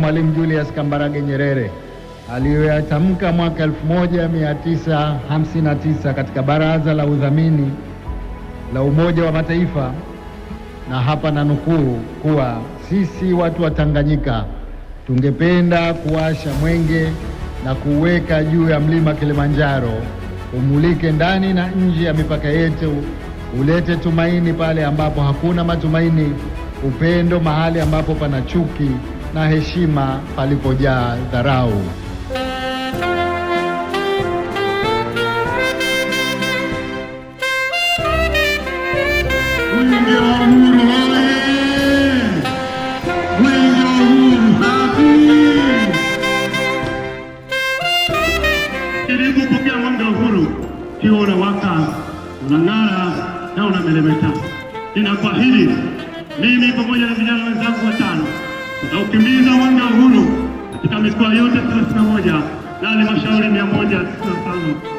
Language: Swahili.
Mwalimu Julius Kambarage Nyerere aliyoyatamka mwaka 1959 katika Baraza la Udhamini la Umoja wa Mataifa, na hapa na nukuu, kuwa sisi watu wa Tanganyika tungependa kuwasha mwenge na kuweka juu ya mlima Kilimanjaro, umulike ndani na nje ya mipaka yetu, ulete tumaini pale ambapo hakuna matumaini, upendo mahali ambapo pana chuki, na heshima palipojaa dharau. Nilipopokea mwenge wa uhuru, kiwa unawaka, unang'ara na unameremeta. Ninakuahidi mimi pamoja na vijana wenzangu 5 tutaukimbiza mwenge wa uhuru katika mikoa yote 31 na halmashauri 195